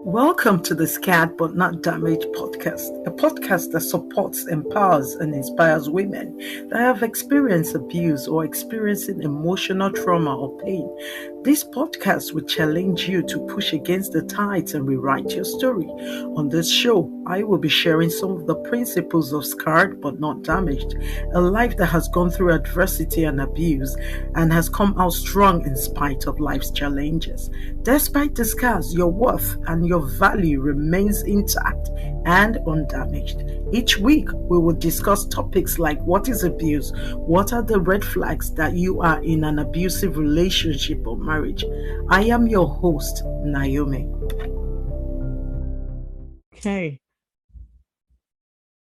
Welcome to the Scared But Not Damaged podcast, a podcast that supports, empowers, and inspires women that have experienced abuse or experiencing emotional trauma or pain. This podcast will challenge you to push against the tides and rewrite your story. On this show, I will be sharing some of the principles of Scared But Not Damaged, a life that has gone through adversity and abuse and has come out strong in spite of life's challenges. Despite the scars, your worth and your value remains intact and undamaged. Each week, we will discuss topics like what is abuse, what are the red flags that you are in an abusive relationship or marriage. I am your host, Naomi. Okay.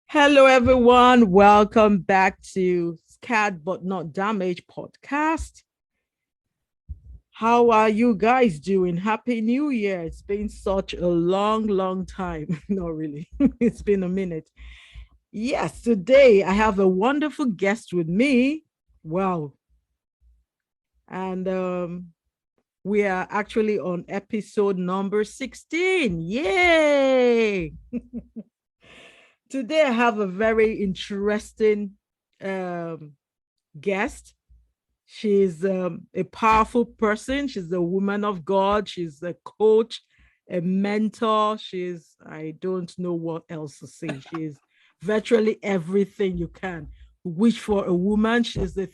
Hello, everyone. Welcome back to Scared But Not Damaged podcast. How are you guys doing? Happy New Year. It's been such a long time. Not really. It's been a minute. Yes, today I have a wonderful guest with me. Wow. And we are actually on episode number 16. Yay! Today I have a very interesting guest. She's a powerful person. She's a woman of God. She's a coach, a mentor. I don't know what else to say. She's virtually everything you can wish for a woman. She's a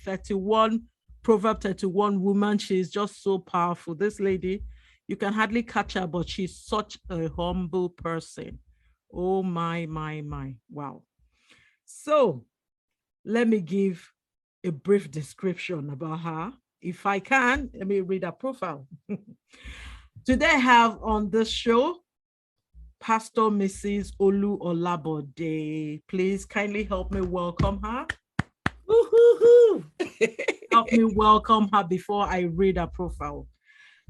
Proverb 31 woman. She's just so powerful. This lady, you can hardly catch her, but she's such a humble person. Oh my. Wow. So let me give a brief description about her. If I can, let me read her profile. Today I have on this show, Pastor Mrs. Olu Olabode. Please kindly help me welcome her. Help me welcome her before I read her profile.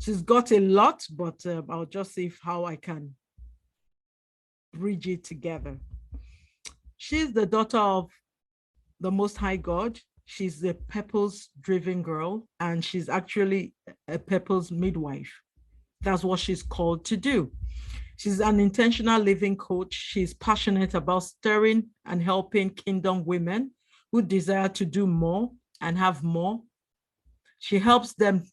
She's got a lot, but I'll just see how I can bridge it together. She's the daughter of the Most High God. She's a purpose-driven girl, and she's actually a purpose midwife. That's what she's called to do. She's an intentional living coach. She's passionate about stirring and helping kingdom women who desire to do more and have more. She helps them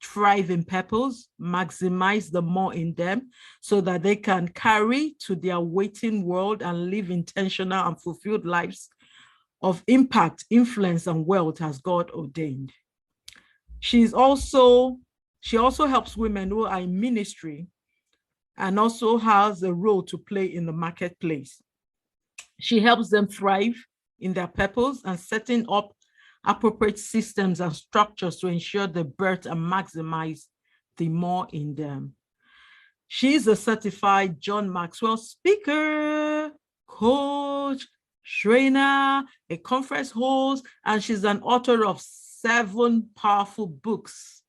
thrive in purpose, maximize the more in them so that they can carry to their waiting world and live intentional and fulfilled lives of impact, influence, and wealth as God ordained. She also helps women who are in ministry and also has a role to play in the marketplace. She helps them thrive in their purpose and setting up appropriate systems and structures to ensure they birth and maximize the more in them. She's a certified John Maxwell speaker, coach, trainer, a conference host, and she's an author of 7 powerful books.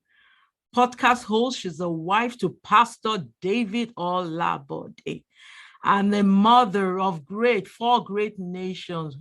Podcast host, she's a wife to Pastor David Olabode, and the mother of 4 great nations.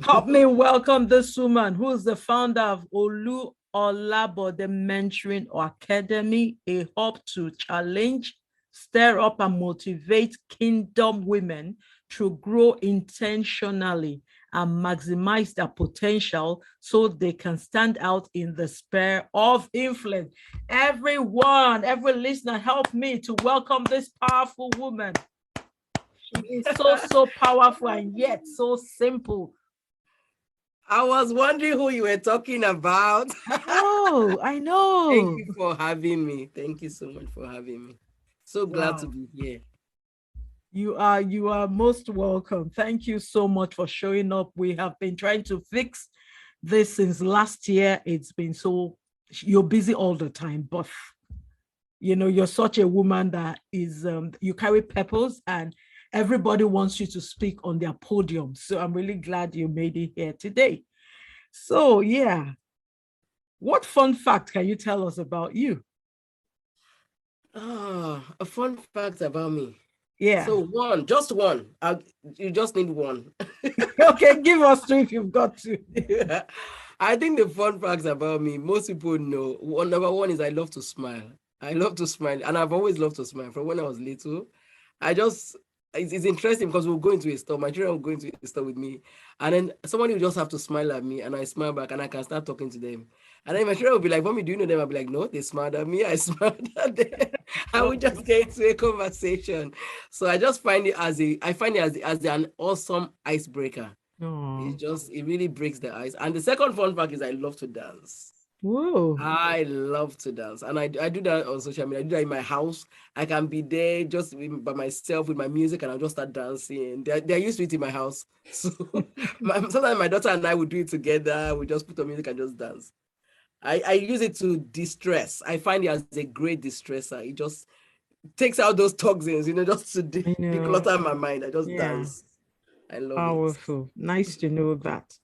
Help me welcome this woman who is the founder of Olu Olabode Mentoring Academy, a hub to challenge, stir up, and motivate kingdom women to grow intentionally and maximize their potential so they can stand out in the sphere of influence. Everyone, every listener, help me to welcome this powerful woman. She is so powerful and yet so simple. I was wondering who you were talking about. Oh, I know. Thank you for having me. Thank you so much for having me. So glad to be here. You are most welcome. Thank you so much for showing up. We have been trying to fix this since last year. It's been you're busy all the time, but you're such a woman that is, you carry purpose and everybody wants you to speak on their podium. So I'm really glad you made it here today. So yeah, what fun fact can you tell us about you? A fun fact about me. Yeah. So just one. You just need one. Okay, give us 2 if you've got to. I think the fun facts about me, most people know. Number 1 is I love to smile. I love to smile, and I've always loved to smile from when I was little. I just it's interesting because we'll go into a store. My children will go into a store with me, and then somebody will just have to smile at me, and I smile back, and I can start talking to them. And then my children will be like, "Mommy, do you know them?" I'll be like, "No, they smiled at me. I smiled at them." And we just get into a conversation. So I find it as an awesome icebreaker. Oh, It really breaks the ice. And the second fun fact is I love to dance. whoa. I love to dance, and I do that on social media. I do that in my house. I can be there just by myself with my music, and I'll just start dancing. They're used to it in my house, so sometimes my daughter and I would do it together. We just put on music and just dance. I use it to distress. I find it as a great distressor. It just takes out those toxins, just to I know. declutter my mind. I just Yeah. dance. I love it. Powerful. Nice to know that.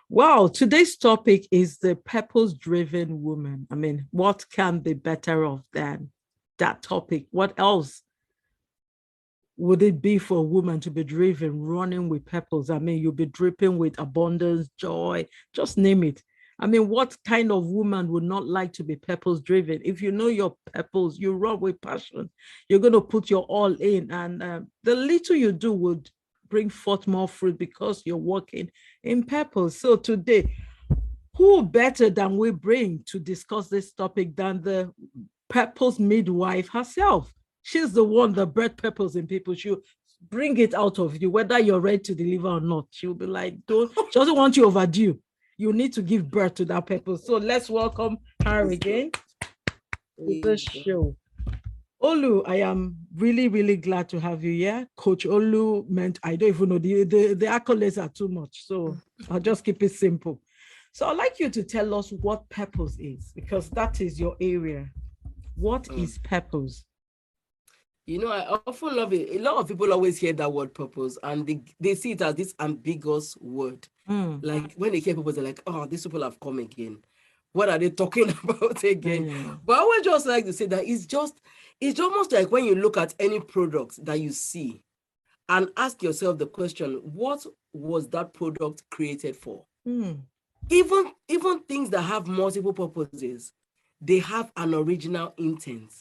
Wow, today's topic is the purpose-driven woman. I mean, what can be better of than that topic? What else would it be for a woman to be driven, running with purpose? I mean, you'll be dripping with abundance, joy, just name it. I mean, what kind of woman would not like to be purpose driven? If you know your purpose, you run with passion, you're going to put your all in, and the little you do would bring forth more fruit because you're working in purpose. So today, who better than we bring to discuss this topic than the purpose midwife herself? She's the one that bred purpose in people. She'll bring it out of you, whether you're ready to deliver or not. She'll be like, don't, she doesn't want you overdue. You need to give birth to that purpose. So let's welcome her again to the show. Olu, I am really, really glad to have you here. Coach Olu meant, I don't even know, the accolades are too much. So I'll just keep it simple. So I'd like you to tell us what purpose is, because that is your area. What is purpose? I often love it. A lot of people always hear that word purpose, and they see it as this ambiguous word. Like when they hear purpose, they're like, oh, these people have come again. What are they talking about again? But I would just like to say that it's almost like when you look at any product that you see and ask yourself the question, what was that product created for? Even things that have multiple purposes, they have an original intent.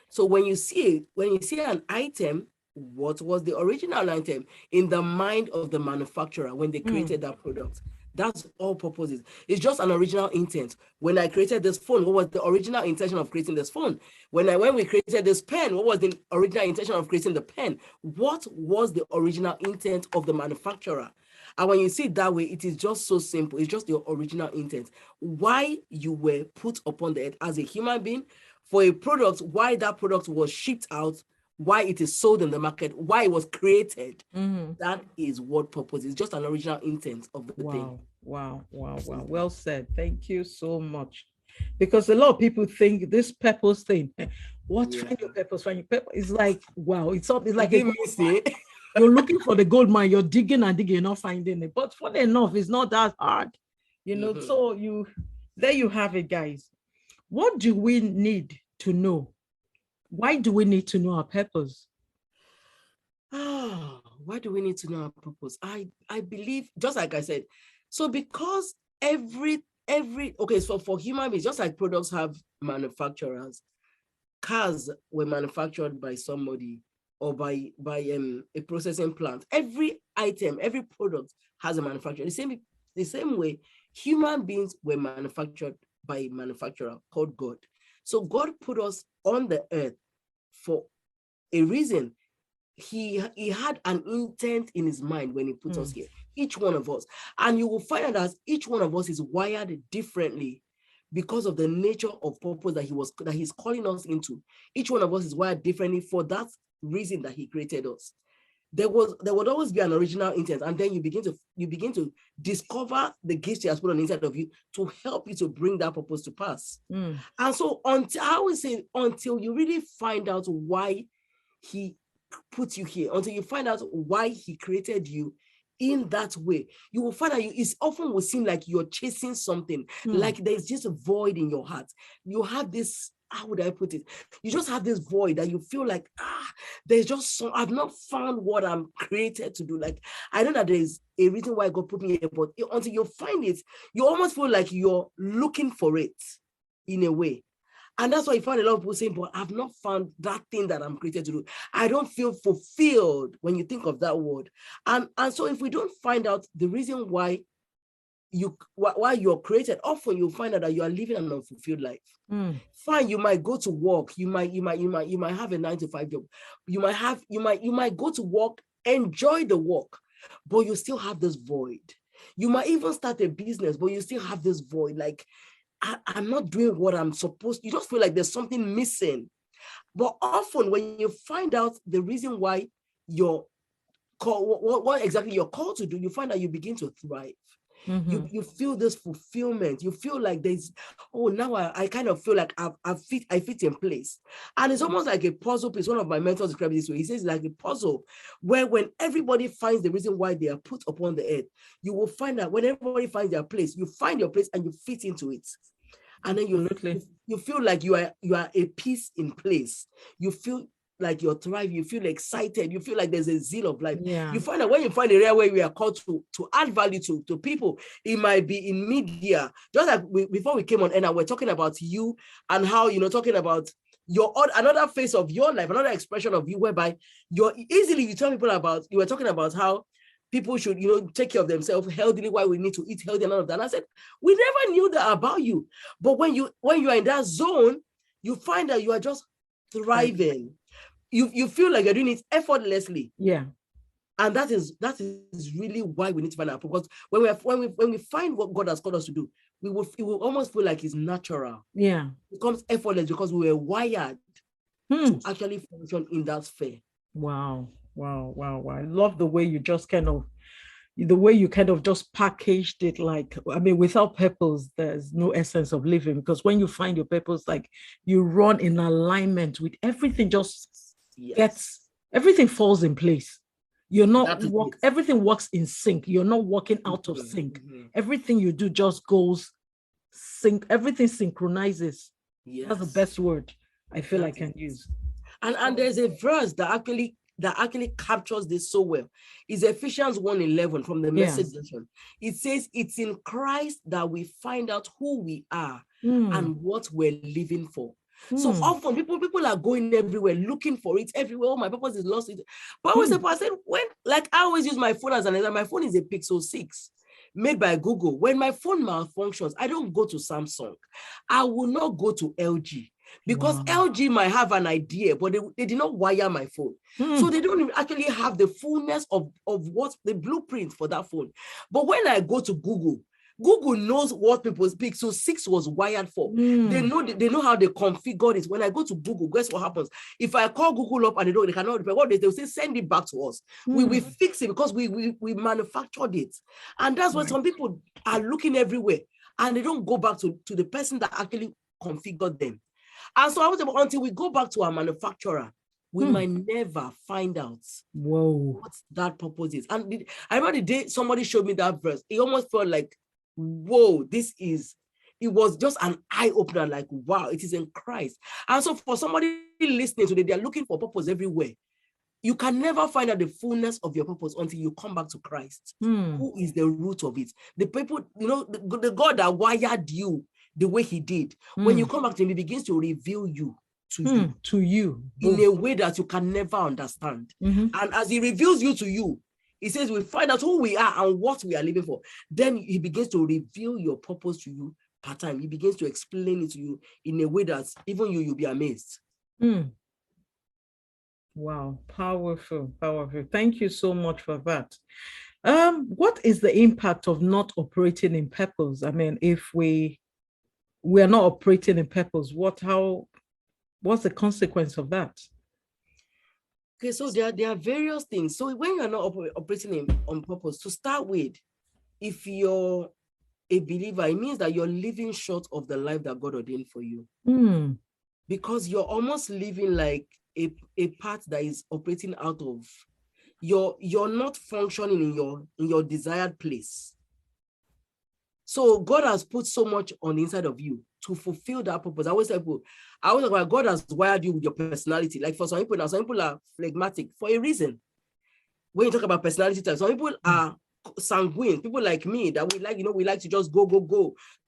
So when you see an item, what was the original item in the mind of the manufacturer when they created that product? That's all purposes. It's just an original intent. When I created this phone, what was the original intention of creating this phone? When we created this pen, what was the original intention of creating the pen? What was the original intent of the manufacturer? And when you see it that way, it is just so simple. It's just the original intent. Why you were put upon the earth as a human being, for a product, why that product was shipped out, why it is sold in the market, why it was created. That is what purpose is. Just an original intent of the thing. Wow. Well said. Thank you so much. Because a lot of people think this purpose thing, find your purpose, It's like, wow, it's like you're looking for the gold mine, you're digging and digging, you're not finding it. But funny enough, it's not that hard. So there you have it, guys. What do we need to know? Why do we need to know our purpose? Why do we need to know our purpose? I believe, just like I said, so because so for human beings, just like products have manufacturers, cars were manufactured by somebody or by a processing plant. Every item, every product has a manufacturer. The same way, human beings were manufactured by a manufacturer called God. So God put us on the earth for a reason. He had an intent in his mind when he put us here, each one of us. And you will find out that each one of us is wired differently because of the nature of purpose that he's calling us into. Each one of us is wired differently for that reason that he created us. There would always be an original intent, and then you begin to discover the gifts he has put on the inside of you to help you to bring that purpose to pass. And so until you really find out why he put you here, until you find out why he created you in that way, you will find out it often will seem like you're chasing something, like there's just a void in your heart. You have this, how would I put it? You just have this void that you feel like, there's just I've not found what I'm created to do. Like, I know that there's a reason why God put me here, but until you find it, you almost feel like you're looking for it in a way. And that's why you find a lot of people saying, but I've not found that thing that I'm created to do. I don't feel fulfilled when you think of that word. And so if we don't find out the reason why you're created, often you'll find out that you are living an unfulfilled life. Fine, you might go to work, you might have a 9-to-5 job, you might go to work, enjoy the work, but you still have this void. You might even start a business, but you still have this void, like I'm not doing what I'm supposed to. You just feel like there's something missing. But often when you find out the reason why you're called, what exactly you're called to do, you find out you begin to thrive. You feel this fulfillment. You feel like there's, now I kind of feel like I fit in place. And it's almost like a puzzle piece. One of my mentors described it this way. He says like a puzzle where when everybody finds the reason why they are put upon the earth, you will find that when everybody finds their place, you find your place and you fit into it. And then you feel like you are a piece in place. You feel like you're thriving, you feel excited, you feel like there's a zeal of life. Yeah. You find that when you find an area where we are called to add value to people, it might be in media. Just like before we came on, and we're talking about you and how, talking about another face of your life, another expression of you, whereby you were talking about how people should, take care of themselves healthily, why we need to eat healthy and all of that. And I said, we never knew that about you. But when you are in that zone, you find that you are just thriving. You feel like you're doing it effortlessly. Yeah. And that is really why we need to find out. Because when we find what God has called us to do, it will almost feel like it's natural. Yeah. It becomes effortless because we were wired to actually function in that sphere. Wow. I love the way you just kind of just packaged it. Like, I mean, without purpose, there's no essence of living, because when you find your purpose, like you run in alignment with everything, everything falls in place. You're not everything works in sync. You're not walking out of sync. Everything you do just goes sync. Everything synchronizes. Yes. That's the best word I feel I can use. And there's a verse that actually captures this so well. It's Ephesians 1:11 from the Message version. It says, it's in Christ that we find out who we are and what we're living for. So often people are going everywhere, looking for it everywhere. Oh, my purpose is lost. But I said, I always use my phone as an example. My phone is a Pixel 6 made by Google. When my phone malfunctions, I don't go to Samsung. I will not go to LG. Because LG might have an idea, but they did not wire my phone. So they don't actually have the fullness of what the blueprint for that phone. But when I go to Google knows what people's Pixel 6 was wired for. They know how they configured it. When I go to Google, guess what happens? If I call Google up and they cannot repair, what they'll say, send it back to us. We will fix it because we manufactured it. And that's why some people are looking everywhere and they don't go back to the person that actually configured them. And so I was able, until we go back to our manufacturer, we might never find out what that purpose is. And I remember the day somebody showed me that verse, it almost felt like, whoa, it was just an eye-opener, like, wow, it is in Christ. And so for somebody listening today, they are looking for purpose everywhere. You can never find out the fullness of your purpose until you come back to Christ, who is the root of it. The people, the God that wired you the way he did. When you come back to him, he begins to reveal you to you in a way that you can never understand. And as he reveals you to you, he says we find out who we are and what we are living for. Then he begins to reveal your purpose to you part time. He begins to explain it to you in a way that even you'll be amazed. Wow, powerful. Thank you so much for that. What is the impact of not operating in purpose? I mean, if we are not operating in purpose, what's the consequence of that? Okay, so there are various things. So when you're not operating on purpose, to start with, if you're a believer, it means that you're living short of the life that God ordained for you. Because you're almost living like a path that is operating out of, you're not functioning in your desired place. So God has put so much on the inside of you to fulfill that purpose. I always talk about God has wired you with your personality. Like for some people are phlegmatic for a reason. When you talk about personality types, some people are sanguine, people like me that we like, we like to just go,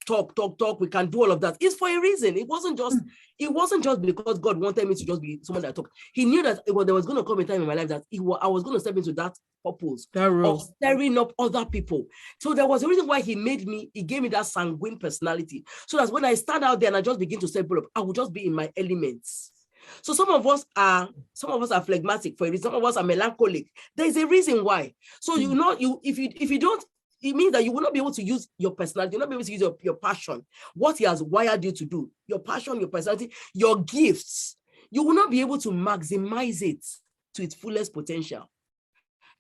talk. We can do all of that. It's for a reason. It wasn't just because God wanted me to just be someone that talked. He knew that there was going to come a time in my life that I was going to step into that purpose of stirring up other people. So there was a reason why he gave me that sanguine personality. So that when I stand out there and I just begin to step up, I will just be in my elements. So some of us are phlegmatic for a reason. Some of us are melancholic. There is a reason why. So if you don't, it means that you will not be able to use your personality. You'll not be able to use your passion, what he has wired you to do, your passion, your personality, your gifts. You will not be able to maximize it to its fullest potential.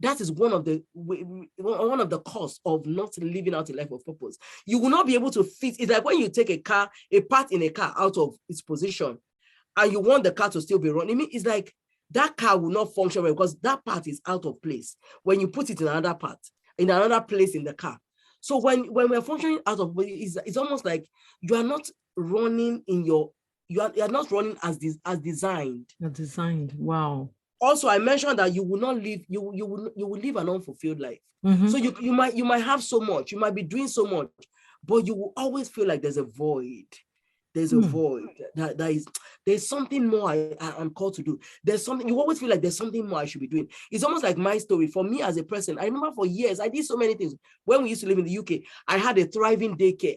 That is one of the costs of not living out a life of purpose. You will not be able to fit. It's like when you take a part in a car out of its position, and you want the car to still be running. I mean, it's like that car will not function well because that part is out of place when you put it in another part, in another place in the car. So when we're functioning out of place, it's almost like you are not running you are not running as designed. Designed. Wow. Also, I mentioned that you will not live, you will live an unfulfilled life. Mm-hmm. So you might have so much, you might be doing so much, but you will always feel like there's a void. There's a void. There's something more I'm called to do. There's something, you always feel like there's something more I should be doing. It's almost like my story. For me as a person, I remember for years, I did so many things. When we used to live in the UK, I had a thriving daycare.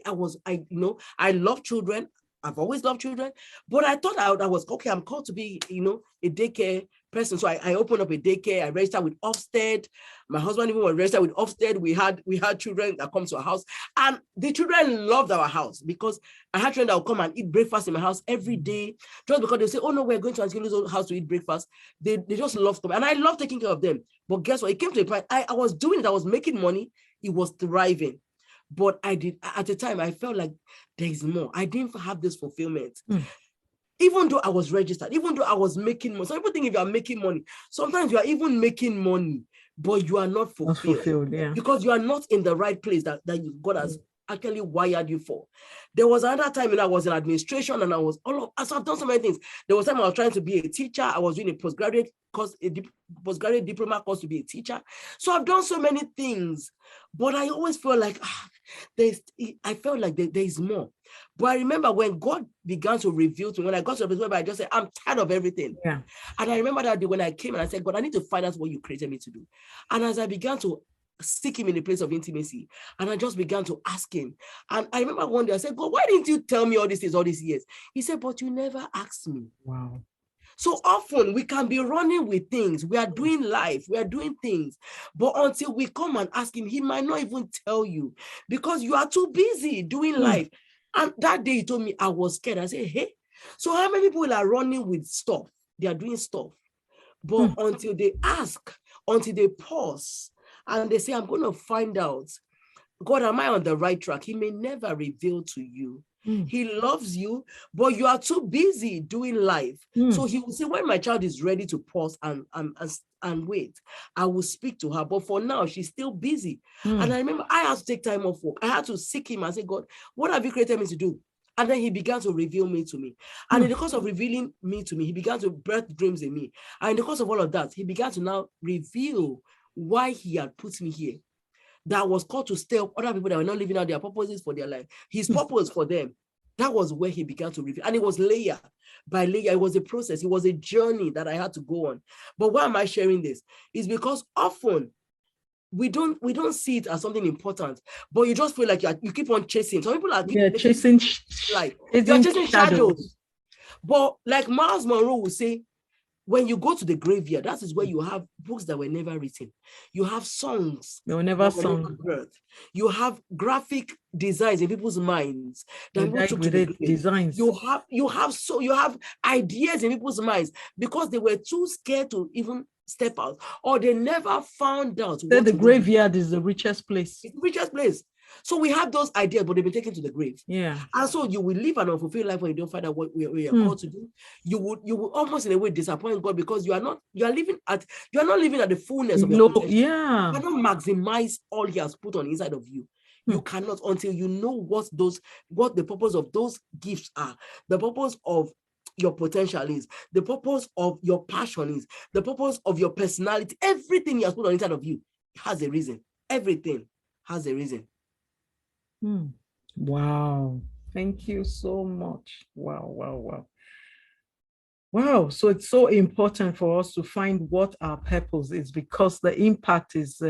I love children. I've always loved children, but I thought I was, okay, I'm called to be, a daycare person. So I opened up a daycare. I registered with Ofsted. My husband even was registered with Ofsted. We had children that come to our house, and the children loved our house because I had children that would come and eat breakfast in my house every day, just because they say, oh no, we're going to Auntie Olu's house to eat breakfast. They just love coming, and I love taking care of them. But guess what? It came to a point, I was doing it. I was making money. It was thriving. But at the time, I felt like there is more. I didn't have this fulfillment. Even though I was registered, even though I was making money. Some people think if you are making money, sometimes you are even making money, but you are not fulfilled. Yeah. Because you are not in the right place that God has actually wired you for. There was another time when I was in administration and so I've done so many things. There was a time I was trying to be a teacher. I was doing a postgraduate course, a postgraduate diploma course to be a teacher. So I've done so many things, but I always feel like I felt like there is more. But I remember when God began to reveal to me, when I got to the place where I just said, I'm tired of everything. Yeah. And I remember that day when I came and I said, God, I need to find out what you created me to do. And as I began to seek him in a place of intimacy, and I just began to ask him. And I remember one day I said, God, why didn't you tell me all these things all these years? He said, but you never asked me. Wow. So often we can be running with things. We are doing life. We are doing things. But until we come and ask him, he might not even tell you because you are too busy doing life. And that day he told me, I was scared. I said, hey, so how many people are running with stuff? They are doing stuff. But until they ask, until they pause, and they say, I'm going to find out, God, am I on the right track? He may never reveal to you. He loves you, but you are too busy doing life. So he will say, when my child is ready to pause and wait, I will speak to her. But for now, she's still busy. And I remember I had to take time off work. I had to seek him and say, God, what have you created me to do? And then he began to reveal me to me. And in the course of revealing me to me, he began to birth dreams in me. And in the course of all of that, he began to now reveal why he had put me here. That was called to stir up other people that were not living out their purposes for their life. His purpose for them. That was where he began to reveal. And it was layer by layer. It was a process. It was a journey that I had to go on. But why am I sharing this? It's because often we don't see it as something important, but you just feel like you keep on chasing. Some people are chasing like you're chasing shadows. But like Miles Monroe will say, when you go to the graveyard, that is where you have books that were never written. You have songs they were never sung. You have graphic designs in people's minds that people took to the grave. Designs. You have ideas in people's minds because they were too scared to even step out, or they never found out. The graveyard is the richest place. It's the richest place. So we have those ideas, but they've been taken to the grave. Yeah. And so you will live an unfulfilled life when you don't find out what you're called to do. You will almost in a way disappoint God because you are not living at the fullness of your potential. Yeah. You cannot maximize all he has put on the inside of you. You cannot until you know what the purpose of those gifts are, the purpose of your potential is, the purpose of your passion is, the purpose of your personality. Everything he has put on the inside of you has a reason. everything has a reason. Wow. Thank you so much. Wow, wow, wow. Wow. So it's so important for us to find what our purpose is, because the impact is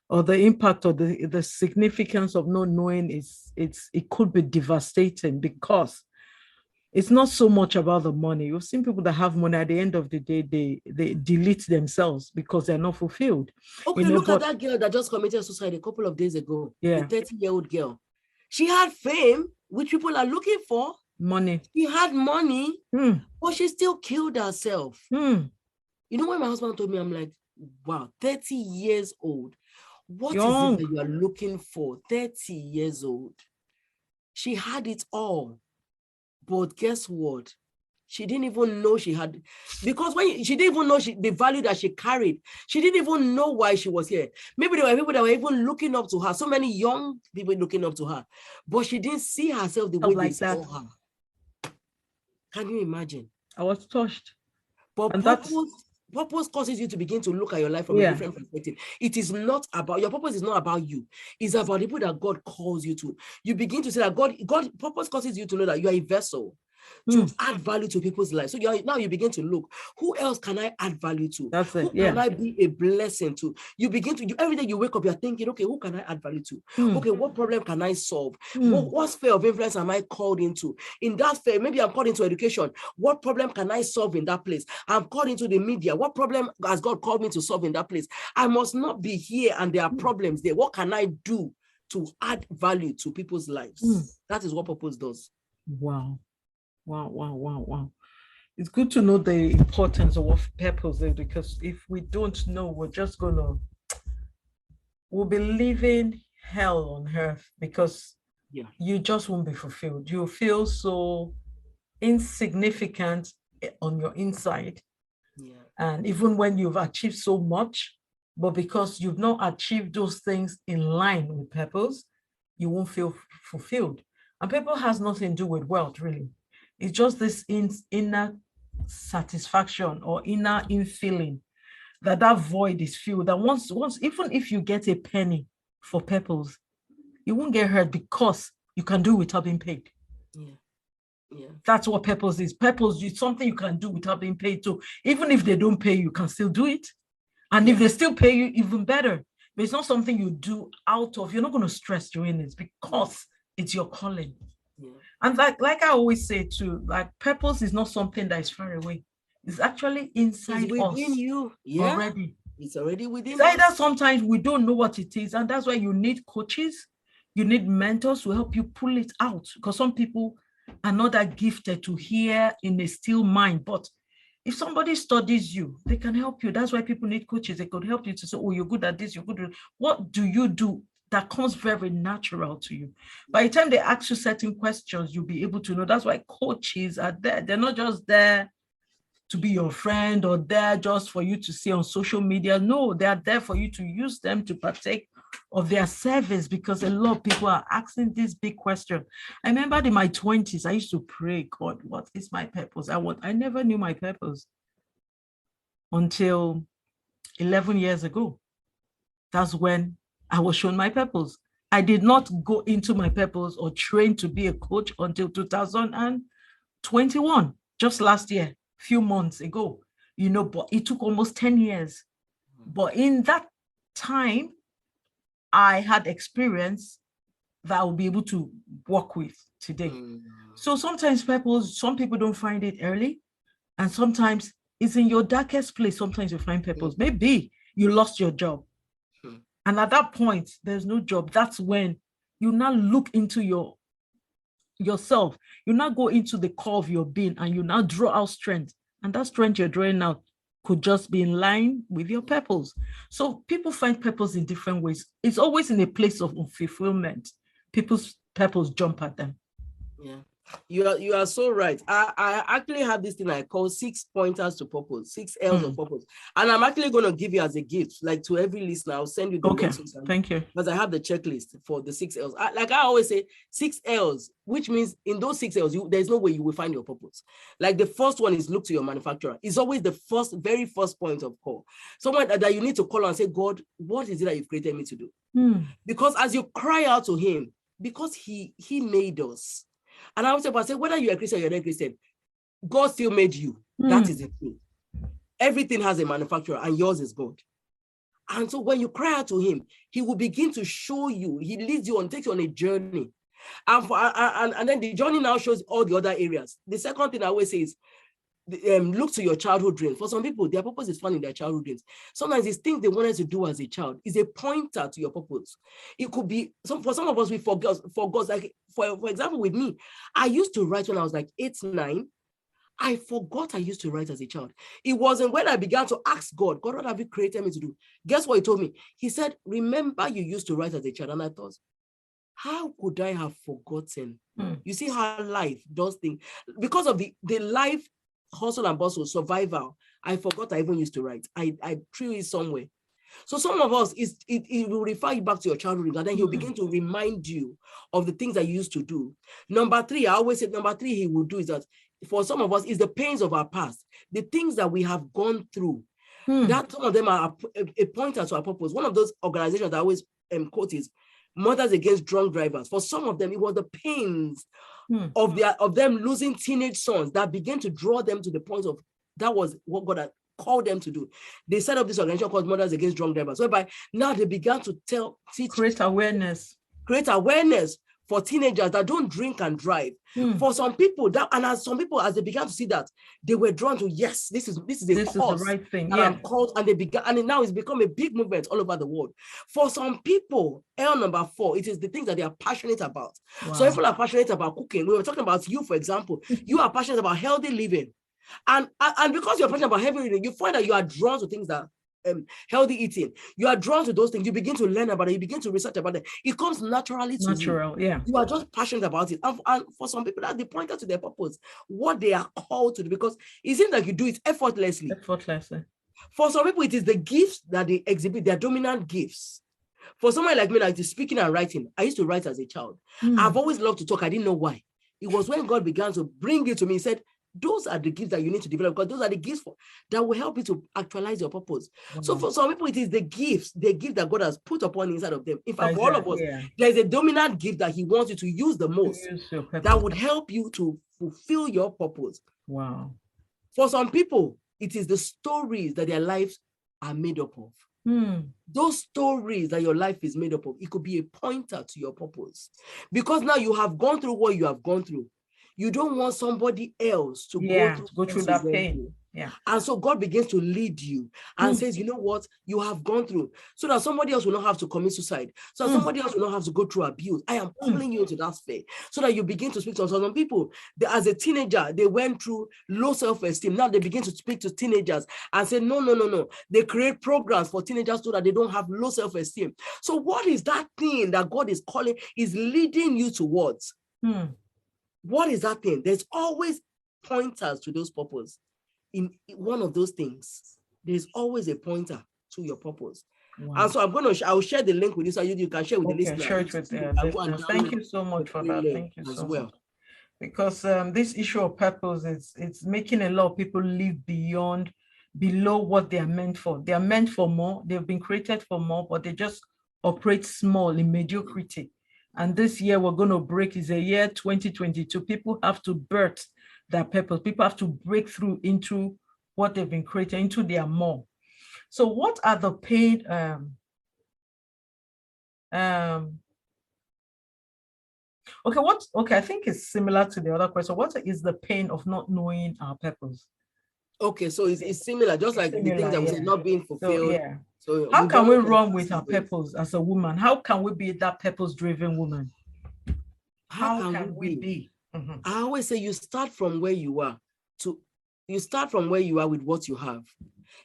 or the impact or the significance of not knowing it could be devastating, because it's not so much about the money. You've seen people that have money, at the end of the day, they delete themselves because they're not fulfilled. Okay, look at that girl that just committed suicide a couple of days ago. Yeah. The 30-year-old girl. She had fame, which people are looking for. Money. She had money, but she still killed herself. You know, when my husband told me, I'm like, wow, 30 years old. What is it that you are looking for? 30 years old. She had it all. But guess what? She didn't even know she had, because she didn't even know the value that she carried. She didn't even know why she was here. Maybe there were people that were even looking up to her. So many young people looking up to her, but she didn't see herself the way they saw her. Can you imagine? I was touched. But purpose causes you to begin to look at your life from a different perspective. It is not about, your purpose is not about you. It's about the people that God calls you to. You begin to say that God purpose causes you to know that you are a vessel to add value to people's lives. So now you begin to look, who else can I add value to? That's it. Who can I be a blessing to? You begin to, every day you wake up, you're thinking, okay, who can I add value to? Okay, what problem can I solve? What sphere of influence am I called into? In that sphere, maybe I'm called into education. What problem can I solve in that place? I'm called into the media. What problem has God called me to solve in that place? I must not be here and there are problems there. What can I do to add value to people's lives? That is what purpose does. Wow. Wow. It's good to know the importance of what purpose is, because if we don't know, we'll be living hell on earth, because you just won't be fulfilled. You'll feel so insignificant on your inside. And even when you've achieved so much, but because you've not achieved those things in line with purpose, you won't feel fulfilled. And purpose has nothing to do with wealth, really. It's just this inner satisfaction or inner infilling that void is filled. That once, even if you get a penny for purpose, you won't get hurt, because you can do without being paid. That's what purpose is. Purpose is something you can do without being paid to. Even if they don't pay you, can still do it. And if they still pay you, even better. But it's not something you do out of, you're not going to stress doing it, because it's your calling. And like I always say too, like purpose is not something that is far away. It's actually inside us you. already. It's already within us. Either sometimes we don't know what it is, and that's why you need coaches, you need mentors to help you pull it out, because some people are not that gifted to hear in a still mind. But if somebody studies you, they can help you. That's why people need coaches. They could help you to say, oh, you're good at this, you're good at what do you do? That comes very natural to you. By the time they ask you certain questions, you'll be able to know. That's why coaches are there. They're not just there to be your friend or there just for you to see on social media. No, they are there for you to use them to partake of their service, because a lot of people are asking this big question. I remember in my 20s, I used to pray, God, what is my purpose? I never knew my purpose until 11 years ago. That's when I was shown my purpose. I did not go into my purpose or train to be a coach until 2021, just last year, few months ago, but it took almost 10 years. But in that time, I had experience that I will be able to work with today. So sometimes some people don't find it early, and sometimes it's in your darkest place. Sometimes you find purpose. Maybe you lost your job. And at that point, there's no job. That's when you now look into yourself. You now go into the core of your being, and you now draw out strength. And that strength you're drawing out could just be in line with your purpose. So people find purpose in different ways. It's always in a place of fulfillment. People's purpose jump at them. You are so right. I actually have this thing I call 6 pointers to purpose, 6 L's of purpose. And I'm actually going to give you as a gift, like to every listener. I'll send you the Okay, link. thank you. Because I have the checklist for the 6 L's. Like I always say, 6 L's, which means in those 6 L's, there's no way you will find your purpose. Like the first one is look to your manufacturer. It's always the very first point of call. Someone that you need to call and say, God, what is it that you've created me to do? Because as you cry out to him, because he made us. And I would say, whether you're a Christian or you're not a Christian, God still made you. That is the thing. Everything has a manufacturer and yours is God. And so when you cry out to him, he will begin to show you. He leads you on, takes you on a journey. And then the journey now shows all the other areas. The second thing I always say is, look to your childhood dreams. For some people, their purpose is found in their childhood dreams. Sometimes it's things they wanted to do as a child. Is a pointer to your purpose. It could be, for some of us, we forgot. Like, for example, with me, I used to write when I was like 8, 9. I forgot I used to write as a child. It wasn't when I began to ask God, what have you created me to do? Guess what he told me? He said, remember you used to write as a child. And I thought, how could I have forgotten? You see how life does things. Because of the life hustle and bustle, survival, I forgot I even used to write. I threw it somewhere. So some of us, it will refer you back to your childhood, and then he'll begin to remind you of the things that you used to do. Number 3, I always say, number 3 he will do is that for some of us, is the pains of our past, the things that we have gone through. That some of them are a pointer to our purpose. One of those organizations that I always quote is Mothers Against Drunk Drivers. For some of them, it was the pains of them losing teenage sons that began to draw them to the point of that was what God had called them to do. They set up this organization called Mothers Against Drunk Drivers, whereby now they began to create awareness for teenagers that don't drink and drive. For some people, as they began to see that, they were drawn to, yes, this is the right thing. Yeah. I'm called, and now it's become a big movement all over the world. For some people, L number 4, it is the things that they are passionate about. Wow. Some people are passionate about cooking. We were talking about you, for example. You are passionate about healthy living. And because you're passionate about healthy living, you find that you are drawn to things that healthy eating. You are drawn to those things. You begin to learn about it. You begin to research about it. It comes naturally to you. Yeah. You are just passionate about it. And for some people, that's the pointer to their purpose, what they are called to do, because it seems like you do it effortlessly. For some people, it is the gifts that they exhibit, their dominant gifts. For someone like me, like the speaking and writing, I used to write as a child. I've always loved to talk. I didn't know why. It was when God began to bring it to me. He said, those are the gifts that you need to develop, because those are the gifts that will help you to actualize your purpose. So for some people, it is the gift that God has put upon inside of them. In fact, for all of us, there is a dominant gift that he wants you to use the most that would help you to fulfill your purpose. Wow. For some people, it is the stories that their lives are made up of. Those stories that your life is made up of, it could be a pointer to your purpose. Because now you have gone through what you have gone through. You don't want somebody else to go through that pain. And so God begins to lead you and says, you know what, you have gone through, so that somebody else will not have to commit suicide, so that somebody else will not have to go through abuse. I am calling you into that sphere, so that you begin to speak to some people. As a teenager, they went through low self-esteem. Now they begin to speak to teenagers and say, no. They create programs for teenagers so that they don't have low self-esteem. So what is that thing that God is calling, is leading you towards? What is that thing? There's always pointers to those purposes. In one of those things, there's always a pointer to your purpose. Wow. And so I will share the link with you so you can share with the listeners. Share it with the listeners. Thank you so much for that. Thank you so much. Because this issue of purpose, it's making a lot of people live below what they are meant for. They are meant for more. They've been created for more, but they just operate small in mediocrity. And this year we're going to break is a year 2022. People have to birth their purpose. People have to break through into what they've been created, into their more. So what are the paid okay, I think it's similar to the other question. What is the pain of not knowing our purpose? Okay, so it's similar, just like the things that we say not being fulfilled. So how can we run with our purpose as a woman? How can we be that purpose-driven woman? How can we be? I always say you start from where you are. You start from where you are with what you have.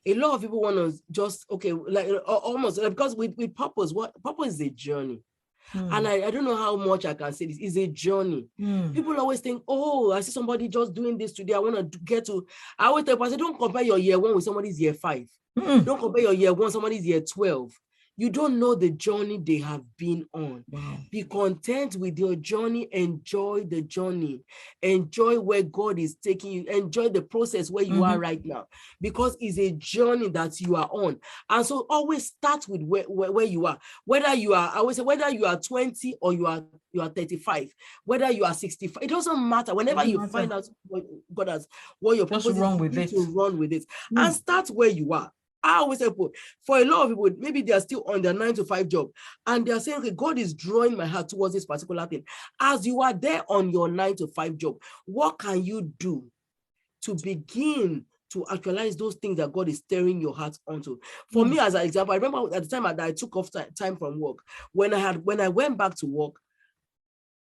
A lot of people want to just, like almost, because with purpose, purpose is a journey. And I don't know how much I can say this. It's a journey. People always think, oh, I see somebody just doing this today. I want to get to. I always tell people, don't compare your year 1 with somebody's year 5. Don't compare your year 1, somebody's year 12. You don't know the journey they have been on. Wow. Be content with your journey. Enjoy the journey. Enjoy where God is taking you. Enjoy the process where you are right now, because it's a journey that you are on. And so always start with where you are. Whether you are, I always say, whether you are 20 or you are 35, whether you are 65, it doesn't matter. Whenever you find out what God has, what your purpose is, run you with need it. to run with it and start where you are. I always say, for a lot of people, maybe they are still on their 9-to-5 job and they are saying, okay, God is drawing my heart towards this particular thing. As you are there on your 9-to-5 job, what can you do to begin to actualize those things that God is stirring your heart onto? For me, as an example, I remember at the time that I took off time from work, when I went back to work,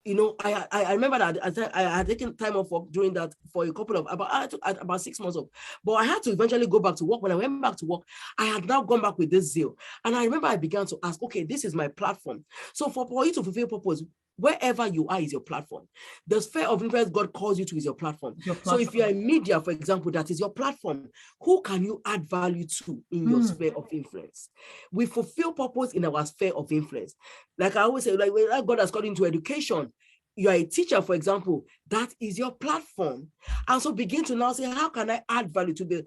you know, I remember that I had taken time off work during that for a couple of, about 6 months off. But I had to eventually go back to work. When I went back to work, I had now gone back with this zeal. And I remember I began to ask, okay, this is my platform. So for you to fulfill purpose, wherever you are is your platform. The sphere of influence God calls you to is your platform. So if you're in media, for example, that is your platform. Who can you add value to in your sphere of influence? We fulfill purpose in our sphere of influence. Like I always say, like when God has called into education, you are a teacher, for example, that is your platform. And so begin to now say, how can I add value to the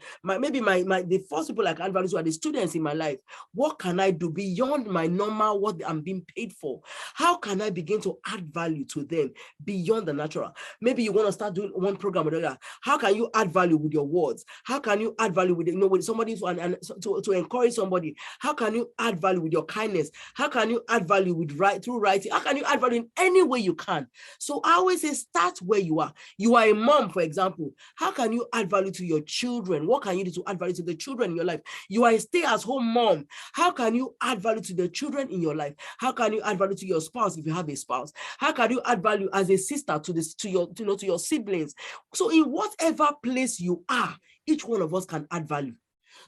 first people I can add value to are the students in my life. What can I do beyond my normal, what I'm being paid for? How can I begin to add value to them beyond the natural? Maybe you want to start doing one program or the other. How can you add value with your words? How can you add value with, with somebody to encourage somebody? How can you add value with your kindness? How can you add value through writing? How can you add value in any way you can? So I always say, start where you are. You are a mom, for example. How can you add value to your children? What can you do to add value to the children in your life? You are a stay-at-home mom. How can you add value to the children in your life? How can you add value to your spouse if you have a spouse? How can you add value as a sister to your siblings? So in whatever place you are, each one of us can add value.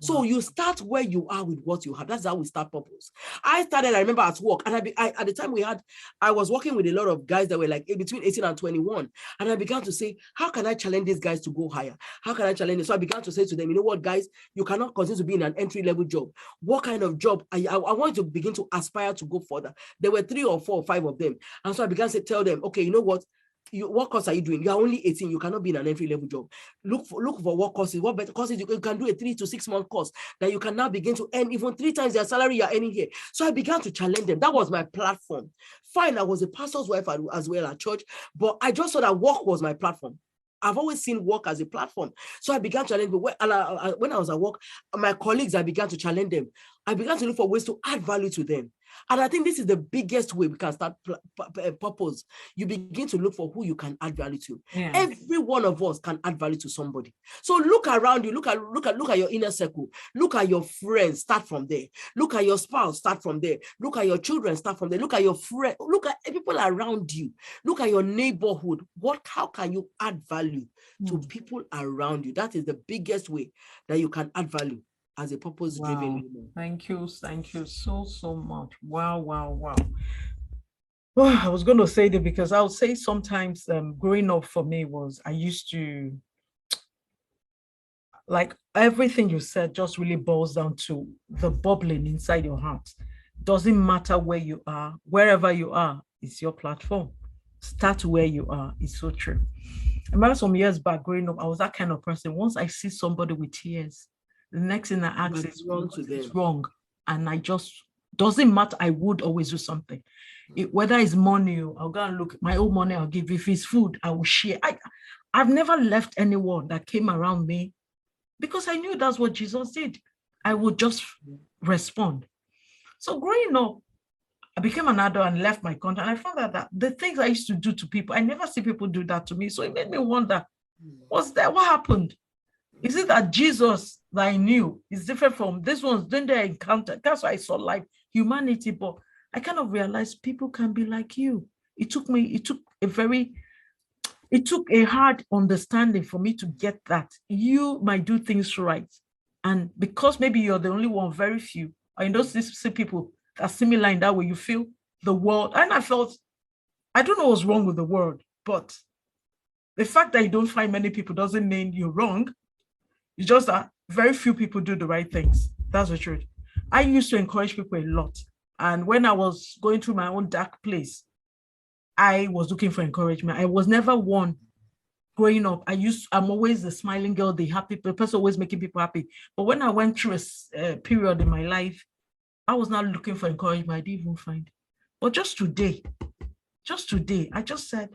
So you start where you are with what you have. That's how we start purpose. I remember at work, and at the time I was working with a lot of guys that were like between 18 and 21. And I began to say, how can I challenge these guys to go higher? How can I challenge them? So I began to say to them, you know what, guys, you cannot continue to be in an entry-level job. What kind of job? I want you to begin to aspire to go further. There were 3 or 4 or 5 of them. And so I began to tell them, okay, you know what? What course are you doing? You are only 18. You cannot be in an entry-level job. Look for what courses, what better courses you can do, a 3 to 6 month course that you can now begin to earn even 3 times their salary you're earning here. So I began to challenge them. That was my platform. Fine, I was a pastor's wife as well at church, but I just saw that work was my platform. I've always seen work as a platform. So I began to challenge them. When I was at work, my colleagues, I began to challenge them. I began to look for ways to add value to them. And I think this is the biggest way we can start purpose. You begin to look for who you can add value to. Yeah. Every one of us can add value to somebody. So look around you, look at your inner circle, look at your friends, start from there. Look at your spouse, start from there. Look at your children, start from there. Look at your friends, look at people around you. Look at your neighborhood. How can you add value to people around you? That is the biggest way that you can add value as a purpose-driven woman. Thank you so much. Wow. Well, I was going to say that because I would say sometimes growing up for me was, I used to, like everything you said just really boils down to the bubbling inside your heart. Doesn't matter where you are, wherever you are, it's your platform. Start where you are. It's so true. I remember some years back growing up, I was that kind of person. Once I see somebody with tears, the next thing I ask is wrong. And I just, doesn't matter, I would always do something. Whether it's money, I'll go and look, my own money I'll give. If it's food, I will share. I've never left anyone that came around me because I knew that's what Jesus did. I would just respond. So growing up, I became an adult and left my country. And I found out that the things I used to do to people, I never see people do that to me. So it made me wonder, what's that? What happened? Is it that Jesus that I knew is different from this ones? Then they encountered. That's why I saw life, humanity. But I kind of realized people can be like you. It took a hard understanding for me to get that. You might do things right. And because maybe you're the only one, very few, I know see people that are similar in that way, you feel the world, and I felt, I don't know what's wrong with the world, but the fact that you don't find many people doesn't mean you're wrong. It's just that very few people do the right things. That's the truth. I used to encourage people a lot. And when I was going through my own dark place, I was looking for encouragement. I was never one growing up. I'm always the smiling girl, the happy person, always making people happy. But when I went through a period in my life, I was not looking for encouragement. I didn't even find. But just today, I just said,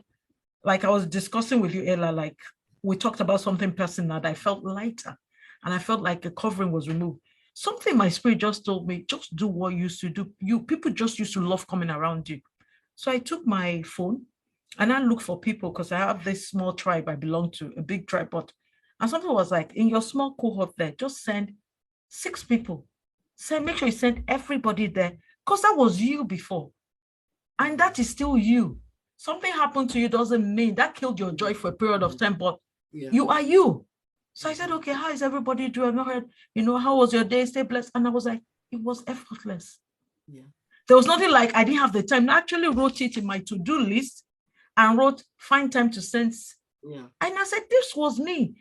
like I was discussing with you, Ella, like we talked about something personal that I felt lighter and I felt like the covering was removed. Something my spirit just told me, just do what you used to do. People just used to love coming around you. So I took my phone and I looked for people because I have this small tribe I belong to, a big tribe. And something was like, in your small cohort there, just send 6 people. Make sure you send everybody there because that was you before. And that is still you. Something happened to you doesn't mean that killed your joy for a period of time, but you are you. So I said, okay, how is everybody doing? I've not heard, how was your day? Stay blessed. And I was like, it was effortless. Yeah. There was nothing like I didn't have the time. I actually wrote it in my to-do list and wrote, find time to send. Yeah. And I said, this was me.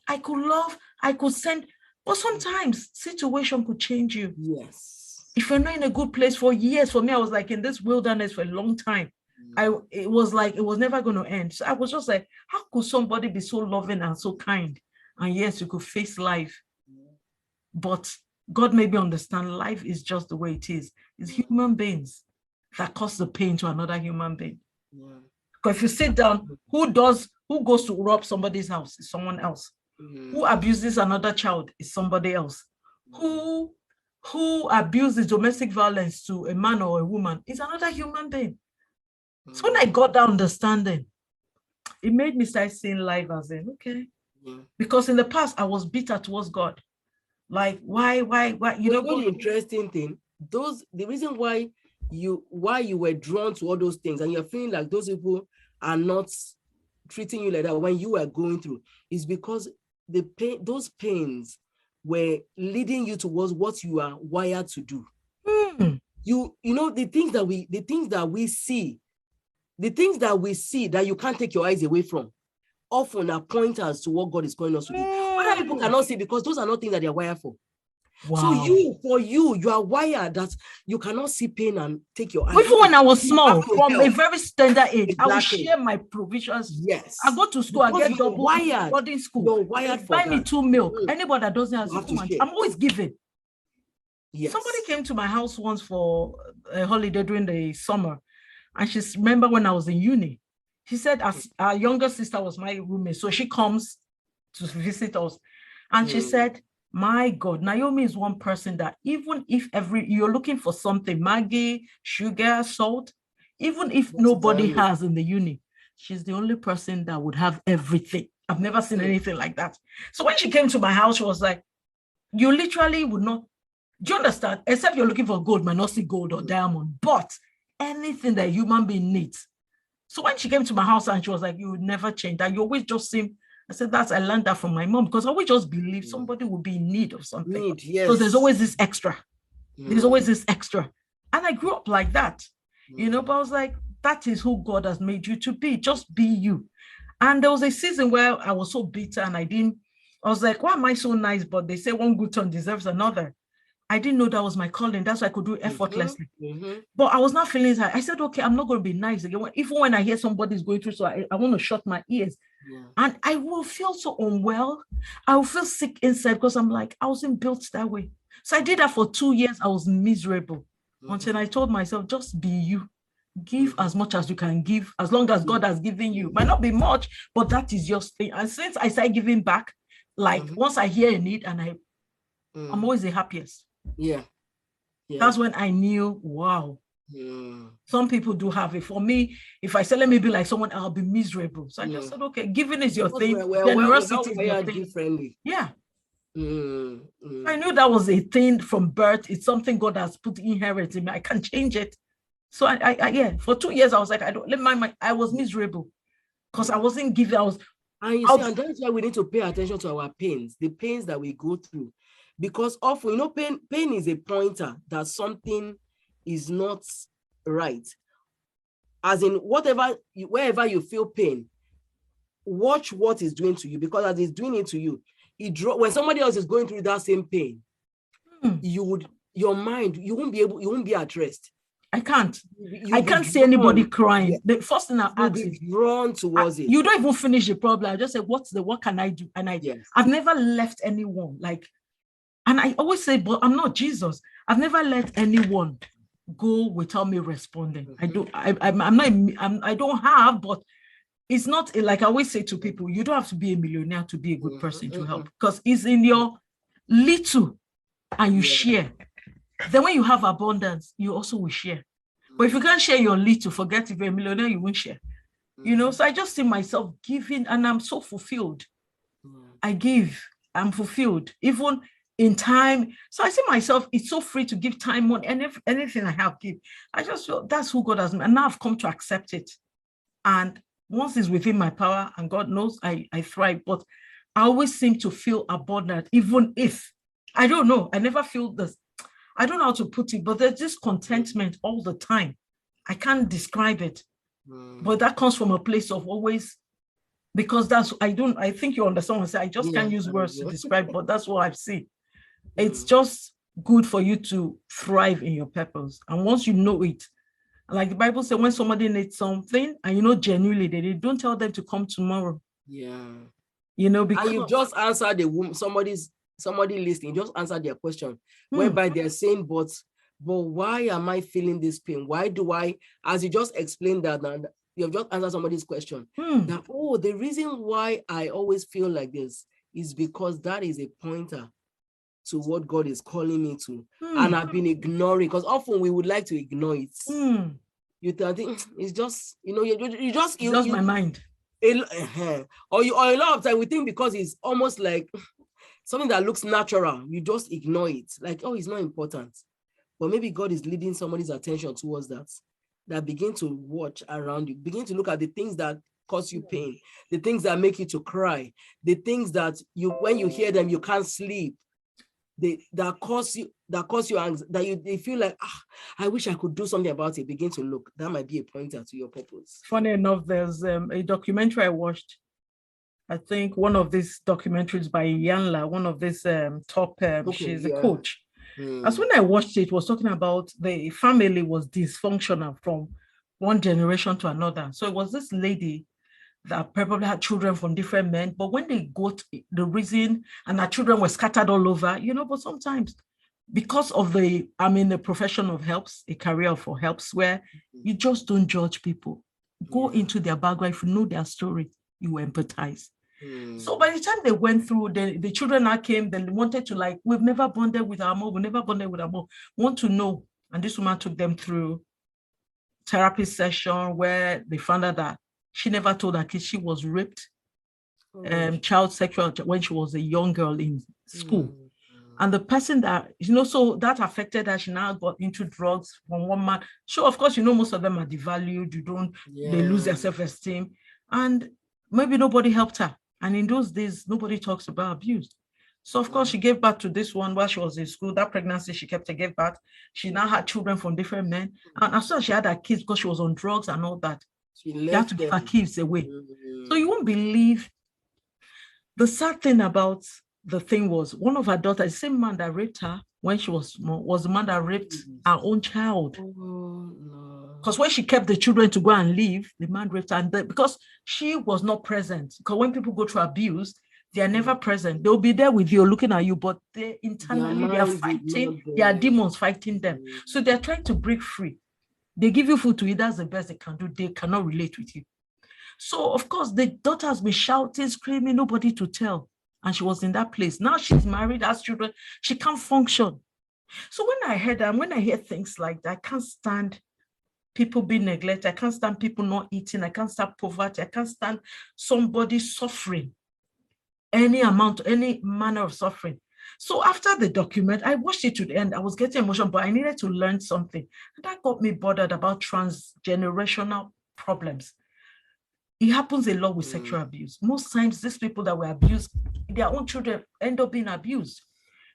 I could love, I could send, but sometimes situation could change you. Yes. If you're not in a good place for years, for me, I was like in this wilderness for a long time. It was like, it was never going to end. So I was just like, how could somebody be so loving and so kind? And yes, you could face life. But God made me understand life is just the way it is. It's human beings that cause the pain to another human being. Because if you sit down, who goes to rob somebody's house is someone else. Who abuses another child is somebody else. Who abuses domestic violence to a man or a woman is another human being. So when I got that understanding, it made me start seeing life as in, okay. Because in the past, I was bitter towards God. Like, why? You know, the interesting thing, the reason why you were drawn to all those things and you're feeling like those people are not treating you like that when you were going through is because those pains were leading you towards what you are wired to do. The things that we see that you can't take your eyes away from often are pointers to what God is calling us to do. Other people cannot see because those are not things that they are wired for. Wow. So you are wired that you cannot see pain and take your eyes. Even when I was small, from a very tender age, exactly. I would share my provisions. Yes. I go to school, I get double boarding school. You're wired for buy that. me 2 milk. Anybody that doesn't have I'm always giving. Yes. Somebody came to my house once for a holiday during the summer. And she remember when I was in uni. She said our younger sister was my roommate. So she comes to visit us. And she said, my God, Naomi is one person that even if you're looking for something, Maggie, sugar, salt, even if nobody has in the uni, she's the only person that would have everything. I've never seen anything like that. So when she came to my house, she was like, you literally would not, do you understand? Except you're looking for gold, might not see gold or diamond, but anything that a human being needs. So when she came to my house and she was like, you would never change that. You always just seem, I said, I learned that from my mom because I always just believe somebody will be in need of something. Yes. So there's always this extra. There's always this extra. And I grew up like that, but I was like, that is who God has made you to be. Just be you. And there was a season where I was so bitter and I was like, why am I so nice? But they say one good turn deserves another. I didn't know that was my calling. That's why I could do it effortlessly. But I was not feeling it. I said, okay, I'm not going to be nice again. Even when I hear somebody's going through, so I want to shut my ears. And I will feel so unwell. I will feel sick inside because I'm like, I wasn't built that way. So I did that for 2 years. I was miserable until I told myself, just be you. Give as much as you can give, as long as God has given you. Might not be much, but that is your thing. And since I started giving back, like once I hear a need and I'm always the happiest. Yeah. That's when I knew, wow. Some people do have it. For me, if I say, let me be like someone, I'll be miserable. So I just said, okay, giving is your thing. Generosity is your thing. Differently. Yeah. I knew that was a thing from birth. It's something God has put inherent in me. I can't change it. So I for 2 years, I was like, I was miserable because I wasn't giving. And that's why we need to pay attention to our pains, the pains that we go through. Because often, pain is a pointer that something is not right. as in wherever you feel pain, watch what it's doing to you, because as it's doing it to you, when somebody else is going through that same pain, you won't be at rest. I can't. I can't see anybody crying. Yeah. The first thing I ask is drawn towards it. You don't even finish the problem. I just say, what can I do? And I've never left anyone and I always say, but I'm not Jesus. I've never let anyone go without me responding. I don't have, but it's not like I always say to people, you don't have to be a millionaire to be a good person to help, because it's in your little and you share. Then when you have abundance, you also will share. But if you can't share your little, forget if you're a millionaire, you won't share. So I just see myself giving, and I'm so fulfilled. I give, I'm fulfilled, even in time. So I see myself, it's so free to give time on anything I have, give. I just feel that's who God has made. And now I've come to accept it. And once it's within my power, and God knows I thrive, but I always seem to feel abundant, even if, I don't know, I never feel this. I don't know how to put it, but there's this contentment all the time. I can't describe it, but that comes from a place of always, because I think you understand what I say. I just can't use words to describe, but that's what I've seen. It's just good for you to thrive in your purpose. And once you know it, like the Bible says, when somebody needs something and genuinely they don't tell them to come tomorrow. Yeah. Because and you just answer the woman, somebody listening, just answer their question, whereby they're saying, but why am I feeling this pain? Why do I, as you just explained that, and you have just answered somebody's question, that, the reason why I always feel like this is because that is a pointer to what God is calling me to. And I've been ignoring, because often we would like to ignore it. You think it's just, you just my mind. Or a lot of time we think because it's almost like something that looks natural, you just ignore it. Like, it's not important. But maybe God is leading somebody's attention towards that begin to watch around you, begin to look at the things that cause you pain, the things that make you to cry, the things that when you hear them, you can't sleep, that cause you anxiety, they feel like, I wish I could do something about it. Begin to look. That might be a pointer to your purpose. Funny enough, there's a documentary I watched. I think one of these documentaries by Yanla, one of these top, she's a coach. As when I watched it, was talking about the family was dysfunctional from one generation to another. So it was this lady that probably had children from different men, but when they got the reason, and her children were scattered all over, but sometimes because of I'm in the profession of helps, a career for helps, where you just don't judge people. Go into their background. If you know their story, you empathize. So by the time they went through, the children now came, they wanted to we've never bonded with our mom, want to know. And this woman took them through therapy session where they found out that she never told her kids she was raped, child sexual, when she was a young girl in school. And the person that, so that affected her. She now got into drugs from one man. So of course, most of them are devalued. They lose their self-esteem. And maybe nobody helped her. And in those days, nobody talks about abuse. So of course, she gave birth to this one while she was in school. That pregnancy, she kept to give birth. She now had children from different men. And as soon as she had her kids, because she was on drugs and all that, she had to give her kids away. So you won't believe. The sad thing about the thing was, one of her daughters, the same man that raped her when she was small, was the man that raped her own child. Because when she kept the children to go and leave, the man raped her. And because she was not present, because when people go through abuse, they are never present. They'll be there with you, looking at you, but they internally, they are fighting. There are demons fighting them. So they're trying to break free. They give you food to eat. That's the best they can do. They cannot relate with you. So, of course, the daughter has been shouting, screaming, nobody to tell. And she was in that place. Now she's married, has children. She can't function. So when I hear things like that, I can't stand people being neglected. I can't stand people not eating. I can't stand poverty. I can't stand somebody suffering. Any manner of suffering. So after the document, I watched it to the end. I was getting emotional, but I needed to learn something. And that got me bothered about transgenerational problems. It happens a lot with sexual abuse. Most times, these people that were abused, their own children end up being abused.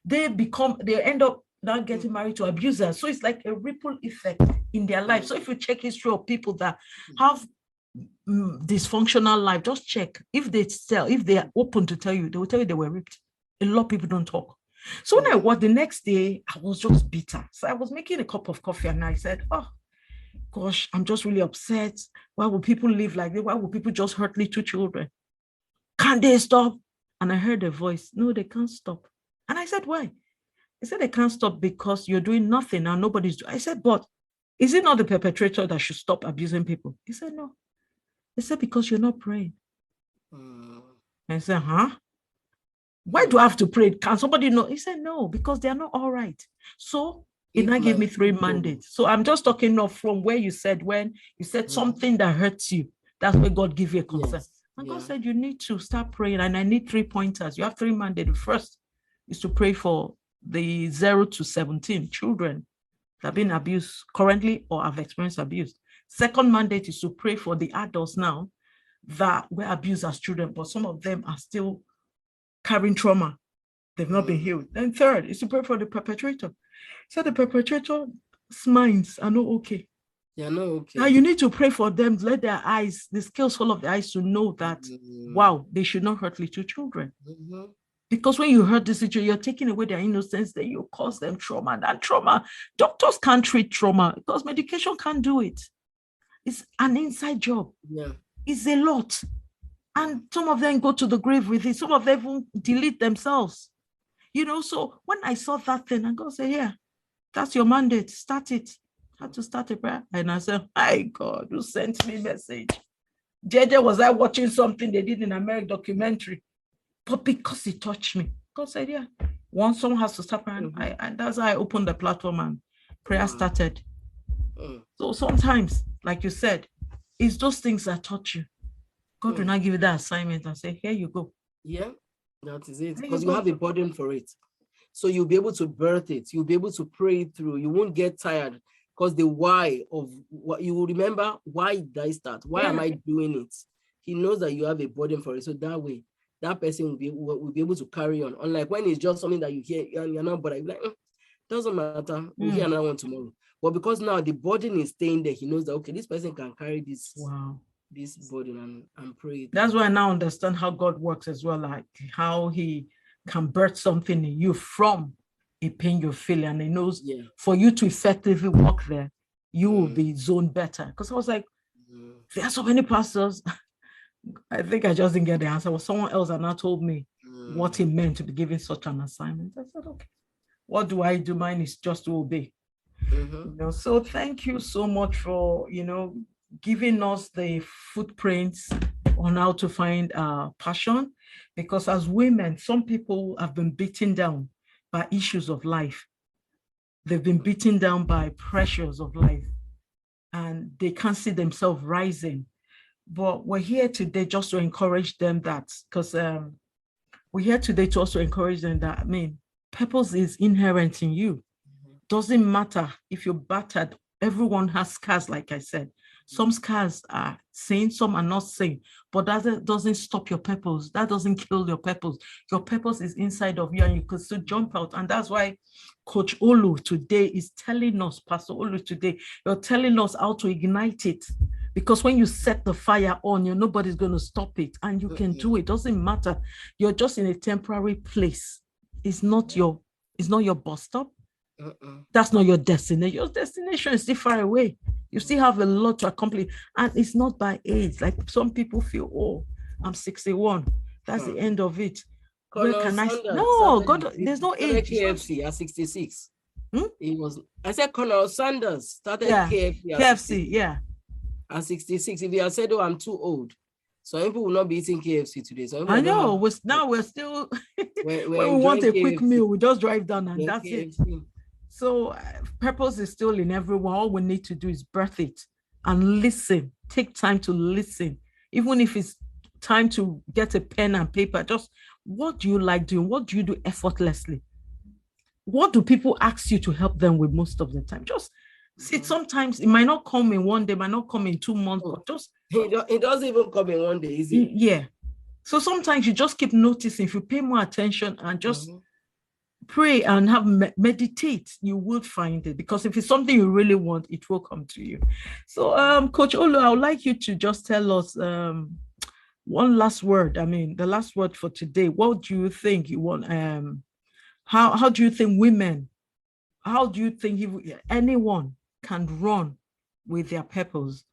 They end up now getting married to abusers. So it's like a ripple effect in their life. So if you check history of people that have dysfunctional life, just check. If they are open to tell you, they will tell you they were raped. A lot of people don't talk. So when I was the next day, I was just bitter. So I was making a cup of coffee and I said, oh gosh, I'm just really upset. Why would people live like this? Why would people just hurt little children? Can't they stop? And I heard a voice, no, they can't stop. And I said, why? He said, they can't stop because you're doing nothing and nobody's doing. I said, but is it not the perpetrator that should stop abusing people? He said, no. He said, because you're not praying. I said, huh? Why do I have to pray? Can somebody know? He said, no, because they're not all right. So he now gave me 3 mandates. So I'm just talking of from where you said, when you said something that hurts you, that's where God give you a concern. Yes. And God said, you need to start praying. And I need 3 pointers. You have 3 mandates. The first is to pray for the 0 to 17 children that have been abused currently or have experienced abuse. Second mandate is to pray for the adults now that were abused as children, but some of them are still carrying trauma. They've not been healed. Then third is to pray for the perpetrator. So the perpetrator's minds are not okay. Yeah, no, okay. Now you need to pray for them, let their eyes, the scales fall off their eyes to know that, wow, they should not hurt little children. Because when you hurt this children, you're taking away their innocence, then you cause them trauma. And that trauma, doctors can't treat trauma because medication can't do it. It's an inside job. Yeah. It's a lot. And some of them go to the grave with it. Some of them even delete themselves. You know, so when I saw that thing, and God said, yeah, that's your mandate. Start it. I had to start a prayer. And I said, hi, God, who sent me a message? JJ, was I watching something they did in American documentary? But because it touched me, God said, yeah, once someone has to start praying. And that's how I opened the platform and prayer started. So sometimes, like you said, it's those things that touch you. God will not give you that assignment and say, here you go. Yeah, that is it. Because you have a burden for it. So you'll be able to birth it. You'll be able to pray it through. You won't get tired because the why of what you will remember, why did I start? Why am I doing it? He knows that you have a burden for it. So that way, that person will be able to carry on. Unlike when it's just something that you hear and you're not, but I'm like, doesn't matter. We'll hear another one tomorrow. But because now the burden is staying there, he knows that, okay, this person can carry this. Wow. This burden and pray. That's why I now understand how God works as well, like how he can birth something in you from a pain you're feeling. And he knows for you to effectively walk there, you will be zoned better. Because I was like, there are so many pastors. I think I just didn't get the answer. Well, someone else had not told me what it meant to be given such an assignment. I said, okay, what do I do? Mine is just to obey. You know, so thank you so much for, you know, giving us the footprints on how to find passion, because as women, some people have been beaten down by issues of life. They've been beaten down by pressures of life and they can't see themselves rising. But we're here today just to encourage them that, because we're here today to also encourage them that, I mean, purpose is inherent in you. Doesn't matter if you're battered. Everyone has scars, like I said. Some scars are sane, some are not sane, but that doesn't stop your purpose. That doesn't kill your purpose. Your purpose is inside of you and you can still jump out. And that's why Coach Olu today is telling us, Pastor Olu today, you're telling us how to ignite it. Because when you set the fire on, nobody's going to stop it and you can do it. Doesn't matter. You're just in a temporary place. It's not your bus stop. That's not your destination. Your destination is still far away. You still have a lot to accomplish. And it's not by age. Like some people feel, oh, I'm 61. That's the end of it. Where can I? No, God, there's no age. KFC at 66. It was, I said, Colonel Sanders started KFC. KFC, at 66. If you had said, oh, I'm too old, so people will not be eating KFC today. So I know. We're still, when we want a quick meal, we just drive down and that's KFC. It. So purpose is still in everyone. All we need to do is birth it and listen. Take time to listen. Even if it's time to get a pen and paper, just what do you like doing? What do you do effortlessly? What do people ask you to help them with most of the time? Just see, sometimes it might not come in one day, might not come in 2 months, but just... It doesn't even come in one day, is it? Yeah. So sometimes you just keep noticing, if you pay more attention and just pray and meditate, you will find it, because if it's something you really want, it will come to you. So Coach Olu, I would like you to just tell us one last word. I mean, the last word for today. What do you think you want? How do you think women, how do you think anyone can run with their purpose?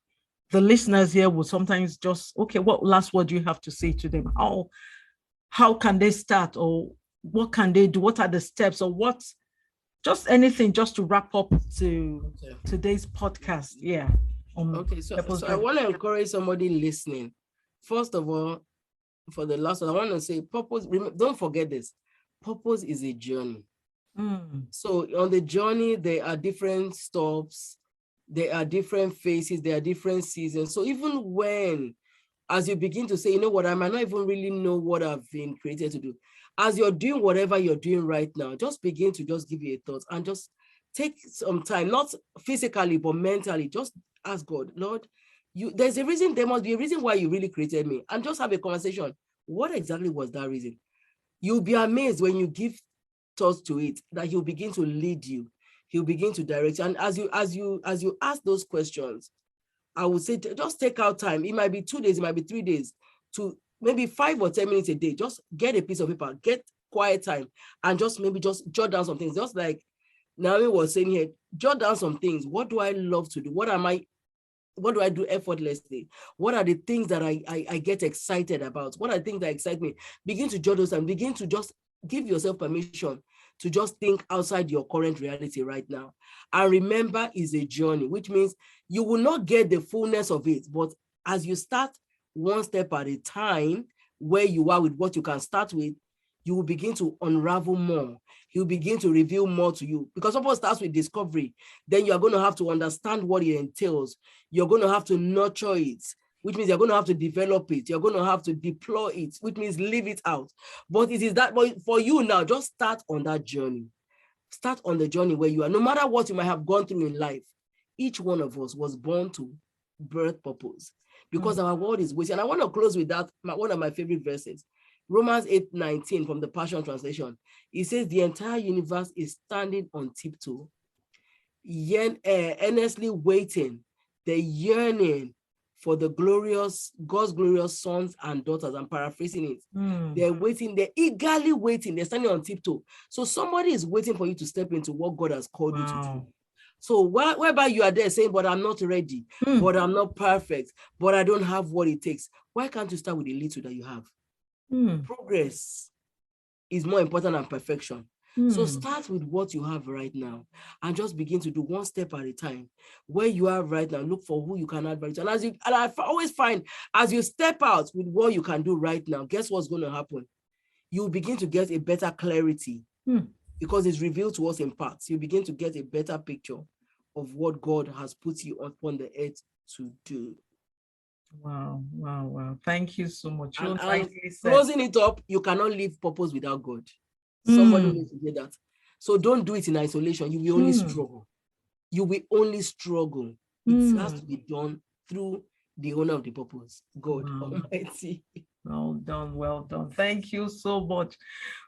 The listeners here will sometimes just, okay, what last word do you have to say to them? How can they start, or what can they do? What are the steps, or what, just anything, just to wrap up to today's podcast. Yeah. Okay, so I want to encourage somebody listening. First of all, for the last one, I want to say purpose. Don't forget this. Purpose is a journey. So on the journey, there are different stops, there are different phases, there are different seasons. So even when, as you begin to say, you know what, I might not even really know what I've been created to do. As you're doing whatever you're doing right now, just begin to just give you a thought and just take some time, not physically, but mentally. Just ask God, Lord, there's a reason, there must be a reason why you really created me. And just have a conversation. What exactly was that reason? You'll be amazed when you give thoughts to it, that he'll begin to lead you. He'll begin to direct you. And as you ask those questions, I would say just take out time. It might be 2 days, it might be 3 days, to maybe 5 or 10 minutes a day. Just get a piece of paper, get quiet time, and just jot down some things. Just like Naomi was saying here, jot down some things. What do I love to do? What do I do effortlessly? What are the things that I get excited about? What are the things that excite me? Begin to jot those and begin to just give yourself permission to just think outside your current reality right now. And remember, it's a journey, which means you will not get the fullness of it. But as you start one step at a time, where you are with what you can start with, you will begin to unravel more. He'll begin to reveal more to you, because purpose starts with discovery. Then you're going to have to understand what it entails. You're going to have to nurture it, which means you're going to have to develop it. You're going to have to deploy it, which means live it out. But it is that, but for you now, just start on that journey. Start on the journey where you are. No matter what you might have gone through in life, each one of us was born to birth purpose, because our world is waiting. And I want to close with that, one of my favorite verses. Romans 8:19 from the Passion Translation. It says, the entire universe is standing on tiptoe, earnestly waiting, the yearning for the God's glorious sons and daughters. I'm paraphrasing it. They're waiting, they're eagerly waiting, they're standing on tiptoe. So somebody is waiting for you to step into what God has called you to do. So whereby you are there saying, but I'm not ready, but I'm not perfect, but I don't have what it takes. Why can't you start with the little that you have? Progress is more important than perfection. So start with what you have right now and just begin to do one step at a time. Where you are right now, look for who you can add value to. And I always find, as you step out with what you can do right now, guess what's going to happen? You begin to get a better clarity because it's revealed to us in parts. You begin to get a better picture of what God has put you upon the earth to do. Wow. Thank you so much. And closing it up, you cannot live purpose without God. Somebody needs to hear that. So don't do it in isolation. You will only struggle. You will only struggle. It has to be done through the owner of the purpose, God Almighty. Well done. Thank you so much.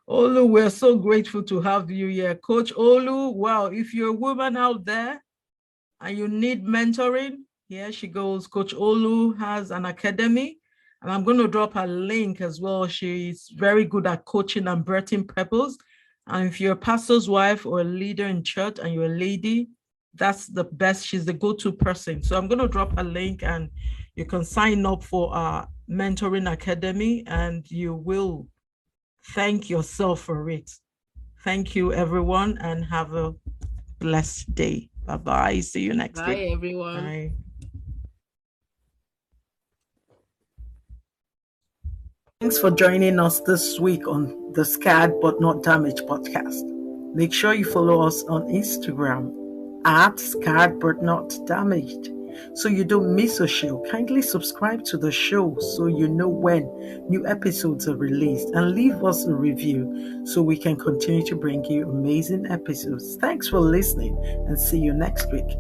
Olu, we're so grateful to have you here. Coach Olu, wow, if you're a woman out there and you need mentoring, here she goes. Coach Olu has an academy, and I'm going to drop her link as well. She's very good at coaching and birthing purpose. And if you're a pastor's wife or a leader in church and you're a lady, that's the best. She's the go-to person. So I'm going to drop a link and you can sign up for our mentoring academy and you will thank yourself for it. Thank you, everyone, and have a blessed day. Bye-bye. See you next week. Bye, everyone. Bye. Thanks for joining us this week on the Scared But Not Damaged podcast. Make sure you follow us on Instagram at Scared But Not Damaged so you don't miss a show. Kindly subscribe to the show so you know when new episodes are released, and leave us a review so we can continue to bring you amazing episodes. Thanks for listening and see you next week.